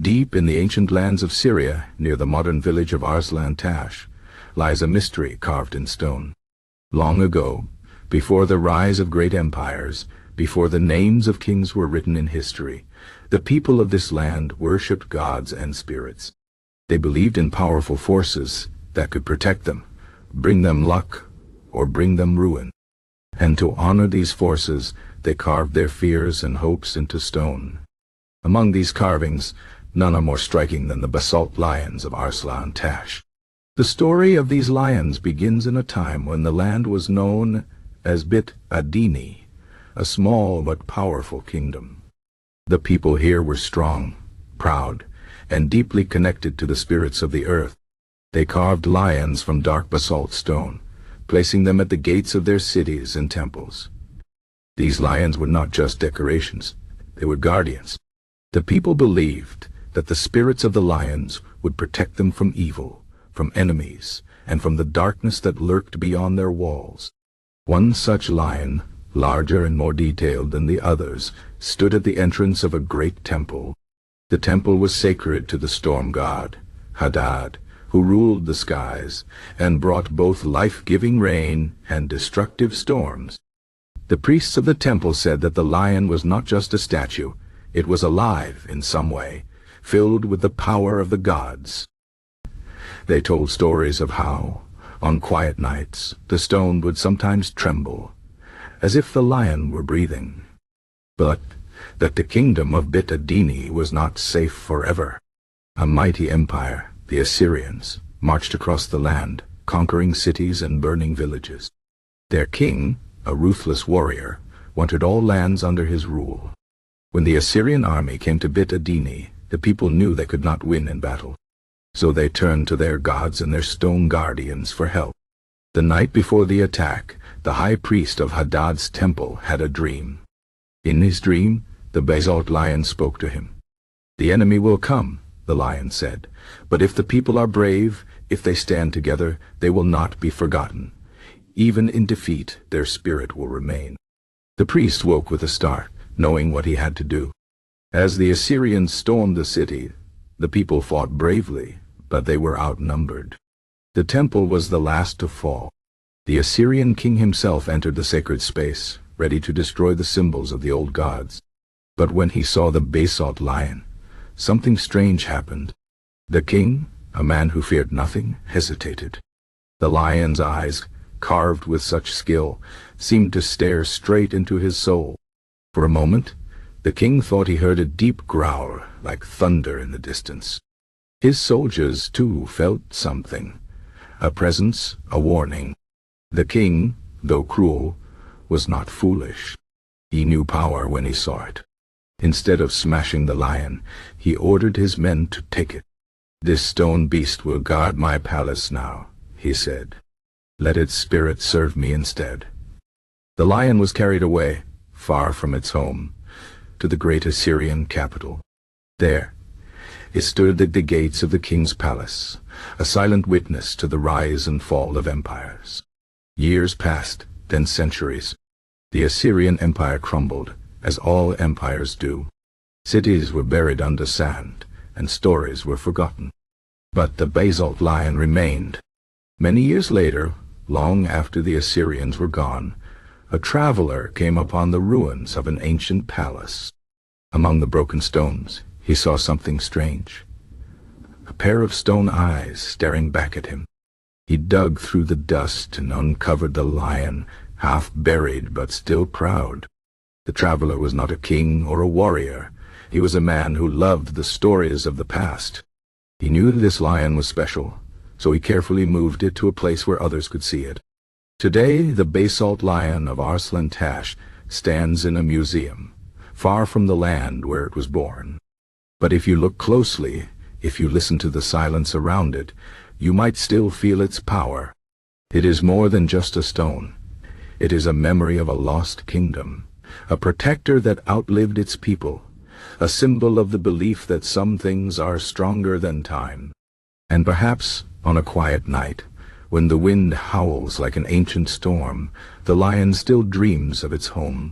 Deep in the ancient lands of Syria, near the modern village of Arslan Tash, lies a mystery carved in stone. Long ago, before the rise of great empires, before the names of kings were written in history, the people of this land worshipped gods and spirits. They believed in powerful forces that could protect them, bring them luck, or bring them ruin. And to honor these forces, they carved their fears and hopes into stone. Among these carvings, none are more striking than the basalt lions of Arslan Tash. The story of these lions begins in a time when the land was known as Bit Adini, a small but powerful kingdom. The people here were strong, proud, and deeply connected to the spirits of the earth. They carved lions from dark basalt stone, placing them at the gates of their cities and temples. These lions were not just decorations, they were guardians. The people believed that the spirits of the lions would protect them from evil, from enemies, and from the darkness that lurked beyond their walls. One such lion, larger and more detailed than the others, stood at the entrance of a great temple. The temple was sacred to the storm god, Hadad, who ruled the skies and brought both life-giving rain and destructive storms. The priests of the temple said that the lion was not just a statue, it was alive in some way, filled with the power of the gods. They told stories of how, on quiet nights, the stone would sometimes tremble, as if the lion were breathing. But that the kingdom of Bit Adini was not safe forever. A mighty empire, the Assyrians, marched across the land, conquering cities and burning villages. Their king, a ruthless warrior, wanted all lands under his rule. When the Assyrian army came to Bit Adini, the people knew they could not win in battle. So they turned to their gods and their stone guardians for help. The night before the attack, the high priest of Hadad's temple had a dream. In his dream, the basalt lion spoke to him. "The enemy will come," the lion said, "but if the people are brave, if they stand together, they will not be forgotten. Even in defeat, their spirit will remain." The priest woke with a start, knowing what he had to do. As the Assyrians stormed the city, the people fought bravely, but they were outnumbered. The temple was the last to fall. The Assyrian king himself entered the sacred space, ready to destroy the symbols of the old gods. But when he saw the basalt lion, something strange happened. The king, a man who feared nothing, hesitated. The lion's eyes, carved with such skill, seemed to stare straight into his soul. For a moment, the king thought he heard a deep growl, like thunder in the distance. His soldiers, too, felt something. A presence, a warning. The king, though cruel, was not foolish. He knew power when he saw it. Instead of smashing the lion, he ordered his men to take it. "This stone beast will guard my palace now," he said. "Let its spirit serve me instead." The lion was carried away, far from its home, to the great Assyrian capital. There, it stood at the gates of the king's palace, a silent witness to the rise and fall of empires. Years passed, then centuries. The Assyrian Empire crumbled, as all empires do. Cities were buried under sand, and stories were forgotten. But the basalt lion remained. Many years later, long after the Assyrians were gone, a traveler came upon the ruins of an ancient palace. Among the broken stones, he saw something strange. A pair of stone eyes staring back at him. He dug through the dust and uncovered the lion, half buried but still proud. The traveler was not a king or a warrior. He was a man who loved the stories of the past. He knew this lion was special, so he carefully moved it to a place where others could see it. Today, the basalt lion of Arslan Tash stands in a museum, far from the land where it was born. But if you look closely, if you listen to the silence around it, you might still feel its power. It is more than just a stone. It is a memory of a lost kingdom, a protector that outlived its people, a symbol of the belief that some things are stronger than time. And perhaps, on a quiet night, when the wind howls like an ancient storm, the lion still dreams of its home.